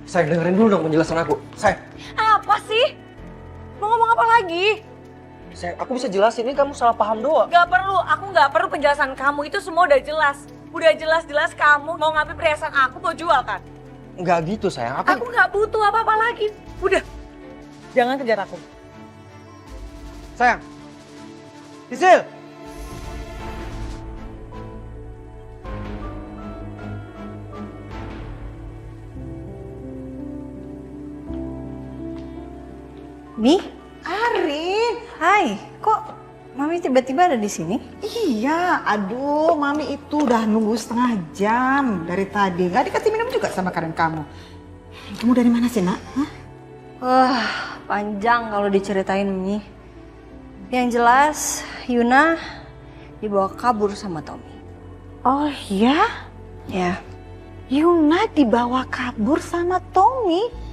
Sayang dengerin dulu dong penjelasan aku. Sayang. Apa sih? Mau ngomong apa lagi? Sayang, aku bisa jelasin, ini kamu salah paham doang. Gak perlu, aku gak perlu penjelasan kamu. Itu semua udah jelas. Udah jelas-jelas kamu mau ngambil perhiasan aku, mau jual kan? Enggak gitu sayang, Aku gak butuh apa-apa lagi. Udah, jangan kejar aku. Sayang. Sisil. Mi, Arin, hai. Kok Mami tiba-tiba ada di sini? iya, aduh, Mami itu udah nunggu setengah jam dari tadi. Gak dikasih minum juga sama karen kamu. Kamu dari mana sih, Nak? Hah? Wah, panjang kalau diceritain Mi. Yang jelas, Yuna dibawa kabur sama Tommy. Oh iya? Ya, Yuna dibawa kabur sama Tommy?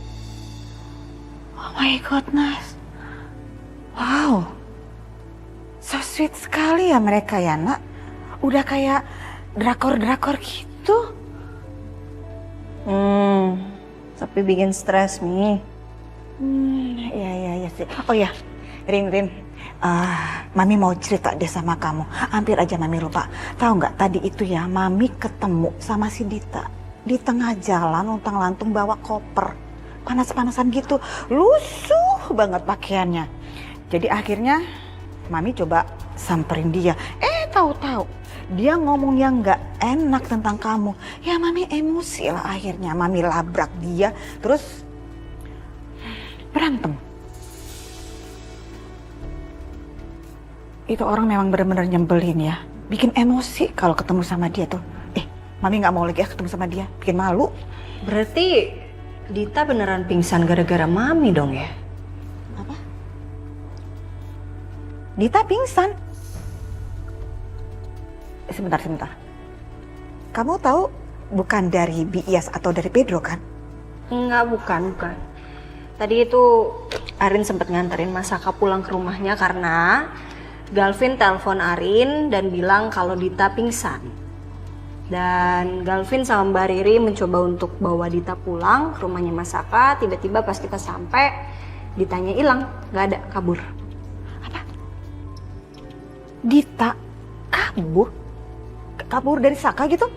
Oh my goodness. Wow. So sweet sekali ya mereka ya, Nak. Udah kayak drakor-drakor gitu. tapi bikin stres Mi. Iya sih. Oh ya, Rin. Mami mau cerita deh sama kamu. Hampir aja Mami lupa. Tahu nggak tadi itu ya, Mami ketemu sama si Dita di tengah jalan untang-lantung bawa koper. Panas-panasan gitu, lusuh banget pakaiannya. Jadi akhirnya Mami coba samperin dia. Tahu-tahu dia ngomong yang nggak enak tentang kamu. Ya Mami emosi lah akhirnya. Mami labrak dia, terus berantem. Itu orang memang benar-benar nyebelin ya. Bikin emosi kalau ketemu sama dia tuh. Mami nggak mau lagi ya ketemu sama dia. Bikin malu. Berarti Dita beneran pingsan gara-gara Mami dong ya? Apa? Dita pingsan. Sebentar. Kamu tahu bukan dari Bias atau dari Pedro kan? Enggak, bukan. Tadi itu Arin sempat nganterin Masaka pulang ke rumahnya karena Galvin telepon Arin dan bilang kalau Dita pingsan. Dan Galvin sama Mbak Riri mencoba untuk bawa Dita pulang ke rumahnya Masaka. Tiba-tiba pas kita sampai, Ditanya hilang, nggak ada, kabur. Apa? Dita kabur? Kabur dari Saka gitu?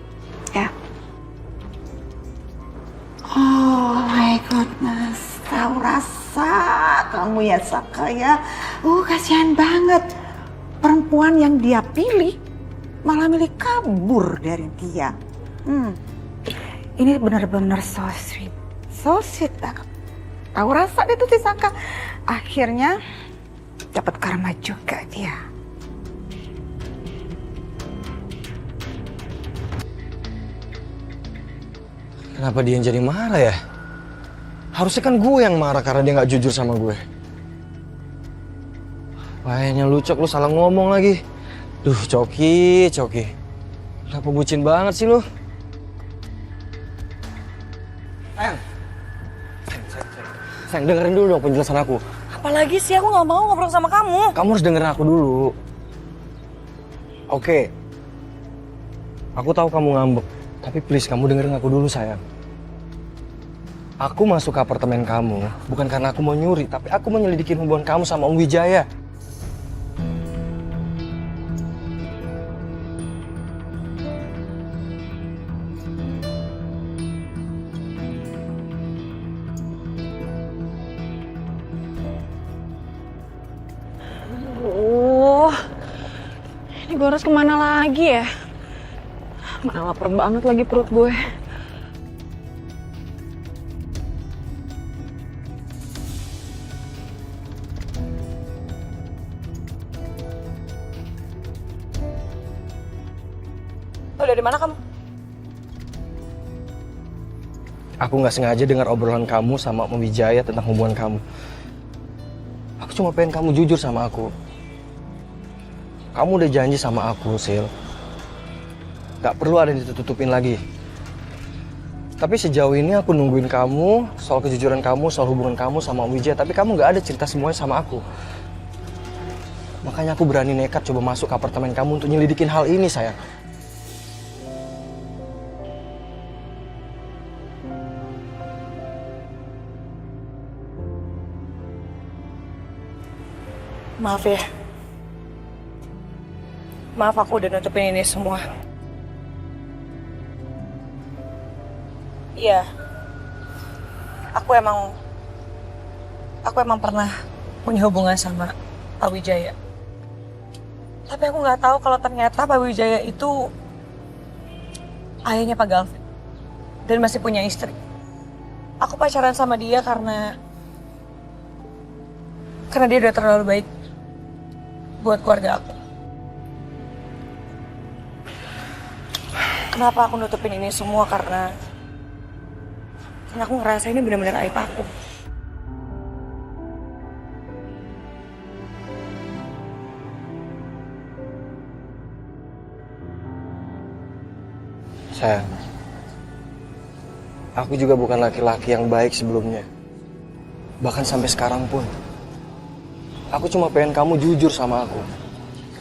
Ya. Oh my goodness, tahu rasa kamu ya Saka ya. Kasihan banget. Perempuan yang dia pilih malah milih kabur dari dia. Ini benar-benar so sweet. So sweet banget. Tahu rasa dia tuh si Saka. Akhirnya dapat karma juga dia. Kenapa dia yang jadi marah ya? Harusnya kan gue yang marah karena dia nggak jujur sama gue. Kayaknya lu Cok, lu salah ngomong lagi. Duh, Coki. Kenapa bucin banget sih lu? Sayang, dengerin dulu dong penjelasan aku. Apalagi sih, aku gak mau ngobrol sama kamu. Kamu harus dengerin aku dulu. Oke. Aku tahu kamu ngambek, tapi please kamu dengerin aku dulu sayang. Aku masuk ke apartemen kamu bukan karena aku mau nyuri, tapi aku mau nyelidikin hubungan kamu sama Om Wijaya. Ini gue harus kemana lagi ya? Mana lapar banget lagi perut gue. Lo dari mana kamu? Aku nggak sengaja dengar obrolan kamu sama Om Wijaya tentang hubungan kamu. Aku cuma pengen kamu jujur sama aku. Kamu udah janji sama aku, Sil. Gak perlu ada yang ditutupin lagi. Tapi sejauh ini aku nungguin kamu, soal kejujuran kamu, soal hubungan kamu sama Om Wijaya. Tapi kamu gak ada cerita semuanya sama aku. Makanya aku berani nekat coba masuk ke apartemen kamu untuk nyelidikin hal ini, sayang. Maaf ya. Maaf aku udah nutupin ini semua. Iya. Aku emang pernah punya hubungan sama Pak Wijaya. Tapi aku nggak tahu kalau ternyata Pak Wijaya itu ayahnya Pak Galvin dan masih punya istri. Aku pacaran sama dia karena dia udah terlalu baik buat keluarga aku. Kenapa aku nutupin ini semua? Karena aku ngerasa ini benar-benar aib aku. Sayang, aku juga bukan laki-laki yang baik sebelumnya. Bahkan sampai sekarang pun. Aku cuma pengen kamu jujur sama aku.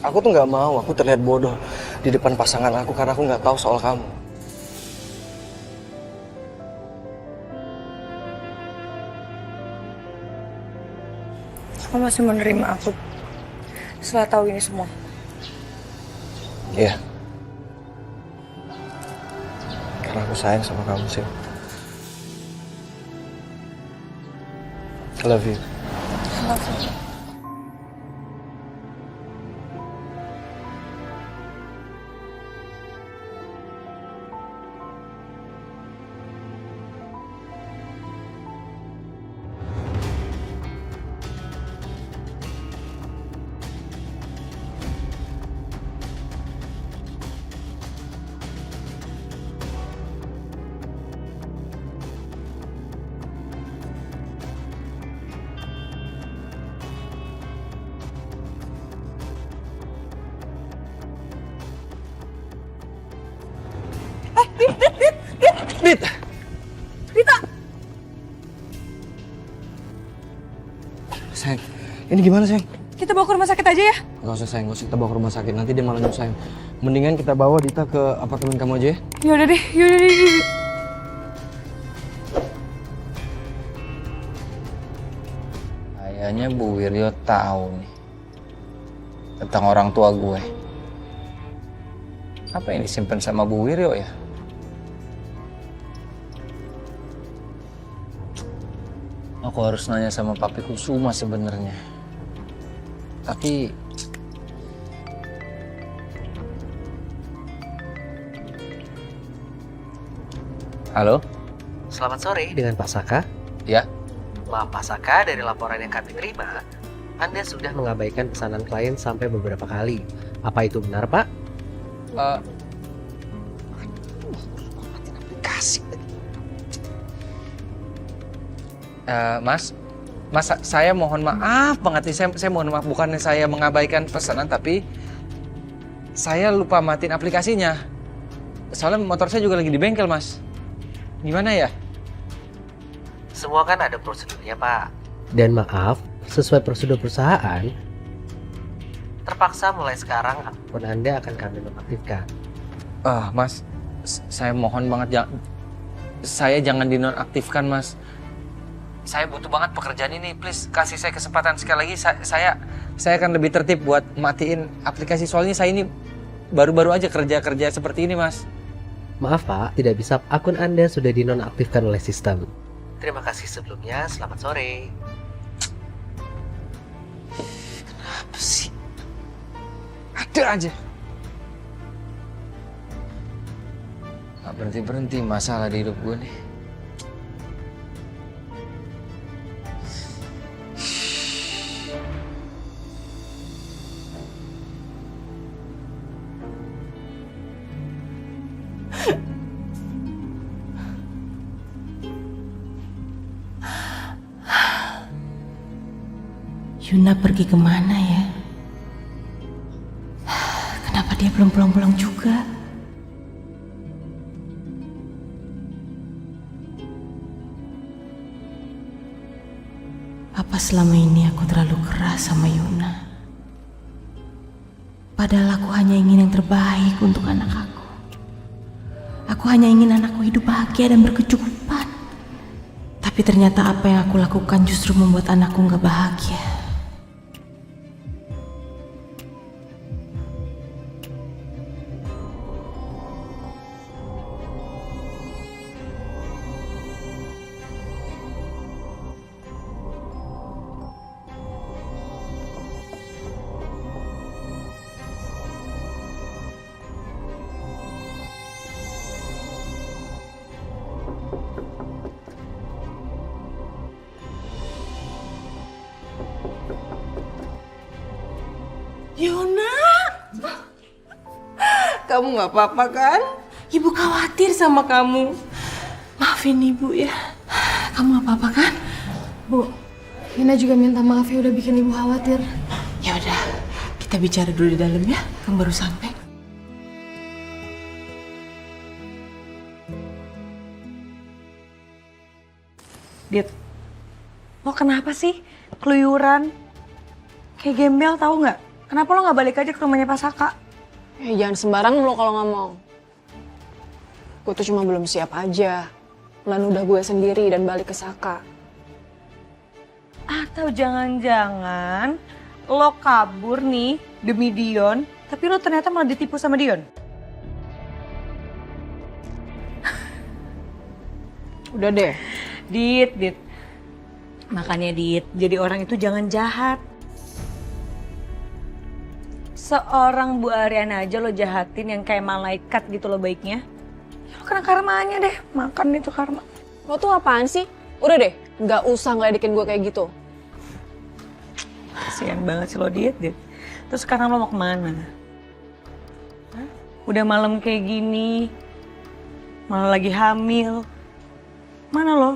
Aku tuh nggak mau aku terlihat bodoh di depan pasangan aku karena aku nggak tahu soal kamu. Aku masih menerima aku setelah tahu ini semua. Iya. Karena aku sayang sama kamu sih. I love you. I love you. Dit! Rita! Sayang, ini gimana sayang? Kita bawa ke rumah sakit aja ya? Gak usah sayang, gak usah kita bawa ke rumah sakit. Nanti dia malah nyusahin. Mendingan kita bawa Dita ke apartemen kamu aja ya? Yaudah deh, yaudah deh. Kayaknya Bu Wiryo tahu nih tentang orang tua gue. Apa yang disimpan sama Bu Wiryo ya? Aku harus nanya sama Papi Kusuma sebenarnya. Tapi halo? Selamat sore dengan Pak Saka. Ya? Maaf Pak Saka, dari laporan yang kami terima, Anda sudah mengabaikan pesanan klien sampai beberapa kali. Apa itu benar Pak? Mas, saya mohon maaf banget nih. Saya mohon maaf, bukannya saya mengabaikan pesanan, tapi saya lupa matiin aplikasinya. Soalnya motor saya juga lagi di bengkel, Mas. Gimana ya? Semua kan ada prosedurnya Pak. Dan maaf, sesuai prosedur perusahaan, terpaksa mulai sekarang akun Anda akan kami nonaktifkan. Mas, saya mohon banget saya jangan dinonaktifkan, Mas. Saya butuh banget pekerjaan ini, please kasih saya kesempatan sekali lagi. Saya akan lebih tertib buat matiin aplikasi, soalnya saya ini baru-baru aja kerja seperti ini, Mas. Maaf Pak, tidak bisa, akun Anda sudah dinonaktifkan oleh sistem. Terima kasih sebelumnya, selamat sore. Apa sih? Ada aja. Gak berhenti-berhenti masalah di hidup gue nih. Yuna pergi kemana ya? Kenapa dia belum pulang-pulang juga? Apa selama ini aku terlalu keras sama Yuna? Padahal aku hanya ingin yang terbaik untuk anak aku. Aku hanya ingin anakku hidup bahagia dan berkecukupan. Tapi ternyata apa yang aku lakukan justru membuat anakku gak bahagia. Yona, kamu nggak apa-apa kan? Ibu khawatir sama kamu. Maafin ibu ya. Kamu nggak apa-apa kan? Bu, Yuna juga minta maaf ya udah bikin ibu khawatir. Ya udah, kita bicara dulu di dalam ya. Kamu baru sampai. Dit, lo kenapa sih keluyuran? Kayak gembel tahu nggak? Kenapa lo nggak balik aja ke rumahnya Pak Saka? Jangan sembarang lo kalau ngomong. Gue tuh cuma belum siap aja. Lan udah gue sendiri dan balik ke Saka. Atau jangan-jangan lo kabur nih demi Dion, tapi lo ternyata malah ditipu sama Dion? Udah deh. Dit. Makanya Dit, jadi orang itu jangan jahat. Seorang Bu Ariana aja lo jahatin yang kayak malaikat gitu lo baiknya. Ya lo kena karmanya deh, makan itu karma. Lo tuh apaan sih? Udah deh, nggak usah ngeledekin gue kayak gitu. Kasian banget sih lo Dit. Terus sekarang lo mau kemana? Hah? Udah malam kayak gini, malah lagi hamil. Mana lo?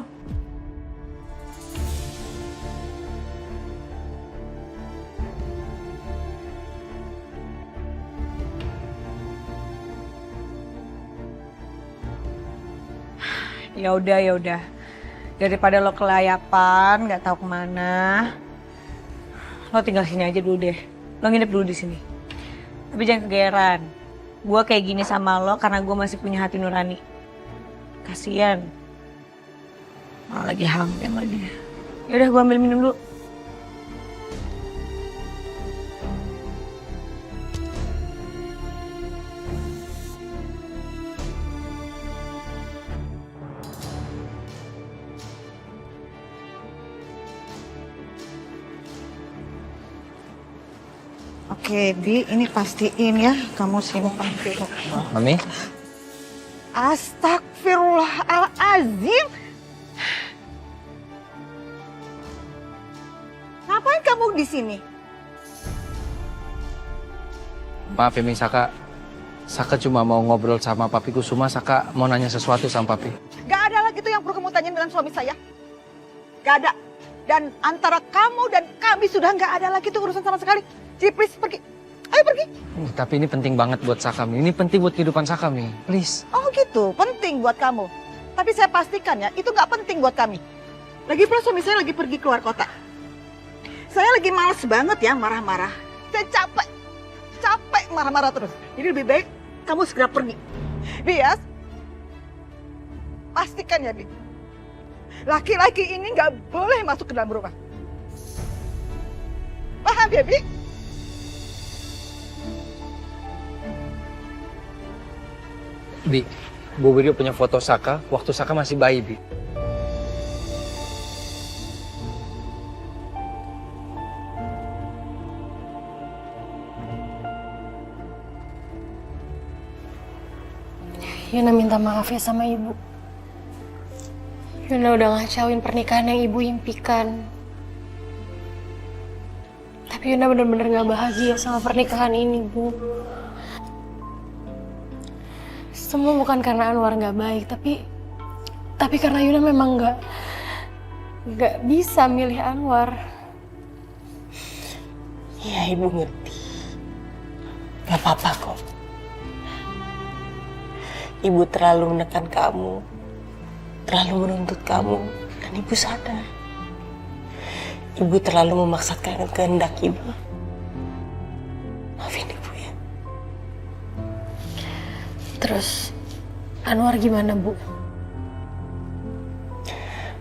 Ya udah. Daripada lo kelayapan, nggak tahu kemana, lo tinggal sini aja dulu deh. Lo nginep dulu di sini. Tapi jangan kegeeran. Gue kayak gini sama lo karena gue masih punya hati nurani. Kasian. Malah lagi hamil lagi. Yaudah gue ambil minum dulu. Oke, Bi, ini pastiin ya kamu simpan dulu. Mami? Astagfirullahalazim. Ngapain kamu di sini? Maaf ya Mi, Saka cuma mau ngobrol sama papiku. Saka mau nanya sesuatu sama papi. Gak ada lagi tuh yang perlu kamu tanyain dengan suami saya. Gak ada. Dan antara kamu dan kami sudah gak ada lagi tuh urusan sama sekali. Jadi please pergi. Ayo pergi. Tapi ini penting banget buat Saka, Mi. Ini penting buat kehidupan Saka, Mi. Please. Oh gitu, penting buat kamu. Tapi saya pastikan ya, itu gak penting buat kami. Lagi pula suami saya lagi pergi keluar kota. Saya lagi males banget ya marah-marah. Saya capek marah-marah terus. Jadi lebih baik kamu segera pergi. Bias, pastikan ya Bi. Laki-laki ini gak boleh masuk ke dalam rumah. Paham ya Bi? Bi, Bu Widio punya foto Saka waktu Saka masih bayi, Bi. Yuna minta maaf ya sama ibu. Yuna udah ngacauin pernikahan yang ibu impikan. Tapi Yuna bener-bener gak bahagia sama pernikahan ini, Bu. Semua bukan karena Anwar gak baik, tapi karena Yuna memang gak bisa milih Anwar. Ya ibu ngerti. Gak apa-apa kok. Ibu terlalu menekan kamu, terlalu menuntut kamu, dan ibu sadar. Ibu terlalu memaksakan kehendak ibu. Maafin ibu ya. Terus Anwar gimana, Bu?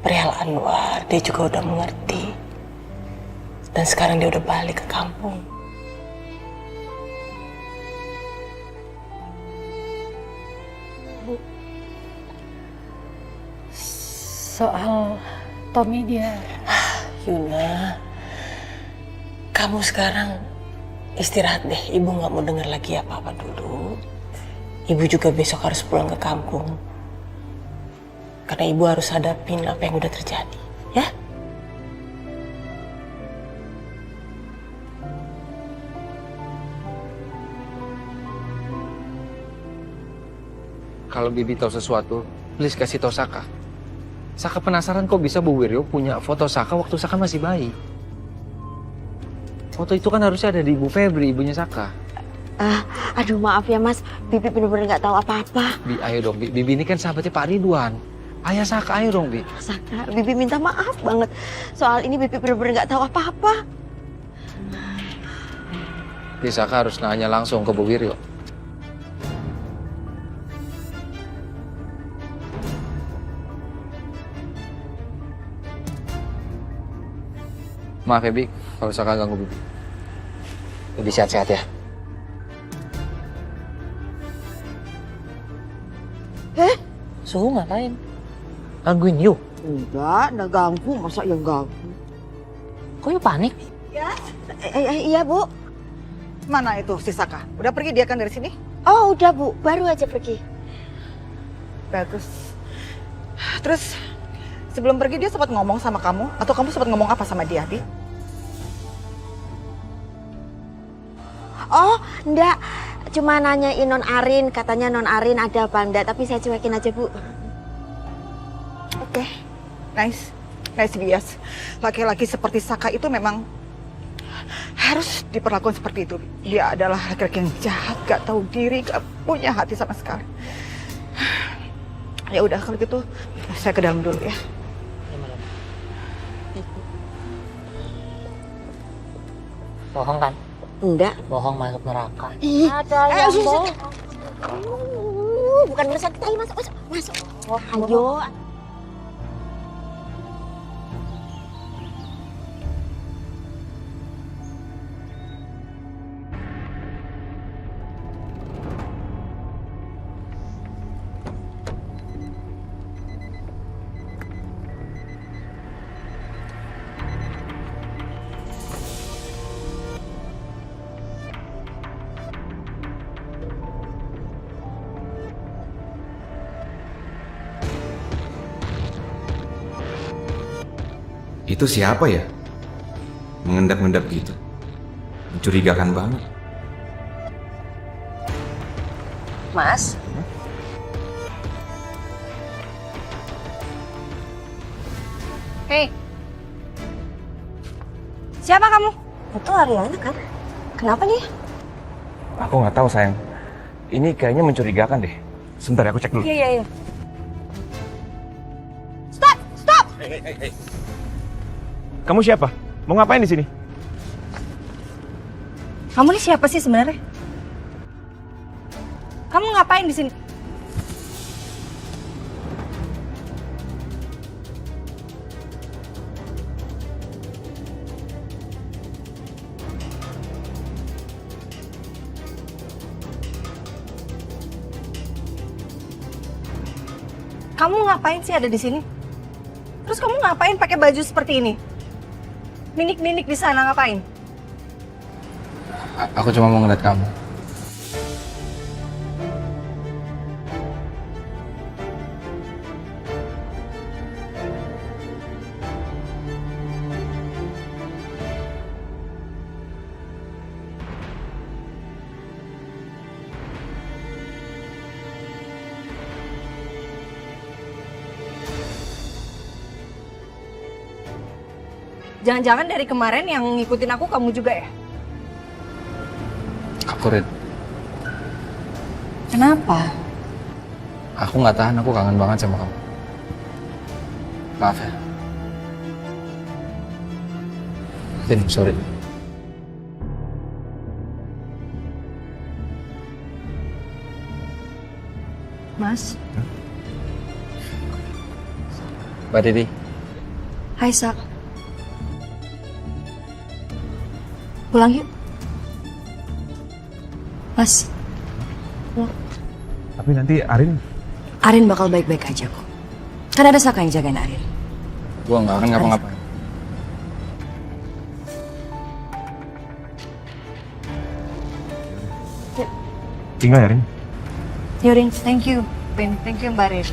Perihal Anwar, dia juga udah mengerti. Dan sekarang dia udah balik ke kampung. Soal Tommy dia... Yuna, kamu sekarang istirahat deh. Ibu gak mau denger lagi apa-apa dulu. Ibu juga besok harus pulang ke kampung. Karena ibu harus hadapin apa yang udah terjadi, ya? kalau Bibi tahu sesuatu, please kasih tahu Saka. Saka penasaran kok bisa Bu Wiryo punya foto Saka waktu Saka masih bayi. Foto itu kan harusnya ada di Ibu Febri, ibunya Saka. Aduh maaf ya Mas, Bibi bener-bener nggak tahu apa-apa. Bi, ayo dong, Bibi ini kan sahabatnya Pak Ridwan. Ayah Saka, ayo dong, Bi. Saka, Bibi minta maaf banget. Soal ini Bibi bener-bener nggak tahu apa-apa. Bi, Saka harus nanya langsung ke Bu Wiryo. Maaf ya, Bi, kalau Saka ganggu Bibi. Bibi sehat-sehat ya. Suhu ngapain? Gangguin you? Enggak ganggu, masa yang ganggu? Kok you panik? Iya Bu. Mana itu si Saka? Udah pergi dia kan dari sini? Oh udah Bu, baru aja pergi. Bagus. Terus sebelum pergi dia sempat ngomong sama kamu? Atau kamu sempat ngomong apa sama dia, Bi? Oh enggak, cuma nanyain Non Arin, katanya Non Arin ada apa enggak, tapi saya cuekin aja Bu. Oke, nice bias. Laki-laki seperti Saka itu memang harus diperlakukan seperti itu. Dia adalah laki-laki yang jahat, gak tahu diri, gak punya hati sama sekali. Ya udah kalau gitu saya ke dalam dulu ya. Bohong kan? Enggak. Bohong masuk neraka. Ada yang bohong. Bukan urusan kita, ayo masuk. Ayo. Itu siapa ya? Mengendap-endap gitu. Mencurigakan banget. Mas? Hei. Siapa kamu? Itu Ariana kan? Kenapa nih? Aku nggak tahu sayang. Ini kayaknya mencurigakan deh. Sebentar ya, aku cek dulu. Iya. Hey. Kamu siapa? Mau ngapain di sini? Kamu ini siapa sih sebenarnya? Kamu ngapain di sini? Kamu ngapain sih ada di sini? Terus kamu ngapain pakai baju seperti ini? Minik-minik di sana ngapain? Aku cuma mau ngeliat kamu. Jangan-jangan dari kemarin yang ngikutin aku kamu juga ya? Aku Rid. Kenapa? Aku nggak tahan, aku kangen banget sama kamu. Maaf ya. Rin, sorry. Mas? Mbak Didi. Hai Sak. Pulang yuk. Mas. Tapi nanti Arin bakal baik-baik aja kok. Kan ada Saka yang jagain Arin. Gua nggak akan ngapa-ngapain. tinggal ya, Rin. Yorin, thank you. Ben, thank you Mbak Rin.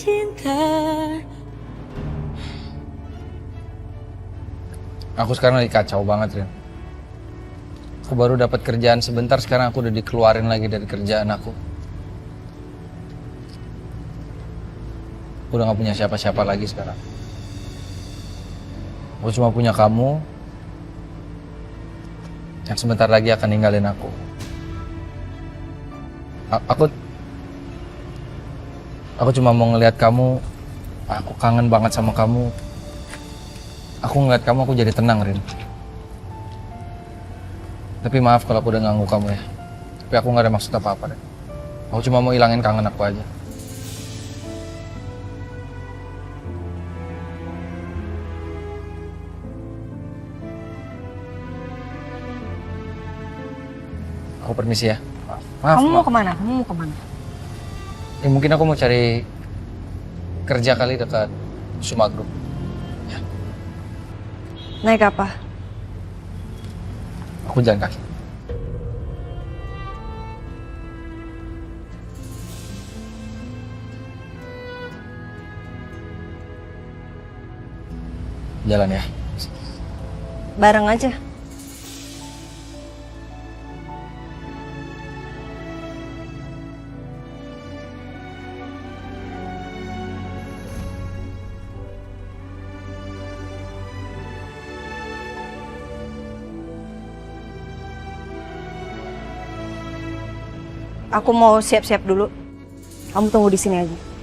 cinta. Aku sekarang lagi kacau banget, Rin. Aku baru dapat kerjaan sebentar, sekarang aku udah dikeluarin lagi dari kerjaan aku. Aku udah gak punya siapa-siapa lagi sekarang. Aku cuma punya kamu yang sebentar lagi akan ninggalin aku. Aku cuma mau ngelihat kamu. Aku kangen banget sama kamu. Aku ngeliat kamu, aku jadi tenang, Rin. Tapi maaf kalau aku udah ganggu kamu ya. Tapi aku gak ada maksud apa-apa, Rin. Aku cuma mau ilangin kangen aku aja. Aku permisi ya. Maaf. Kamu mau maaf. kemana? Kamu mau kemana? Ya, mungkin aku mau cari kerja kali dekat Suma Group. Naik apa? Aku jalan kaki. Jalan ya. Bareng aja. Aku mau siap-siap dulu. Kamu tunggu di sini aja.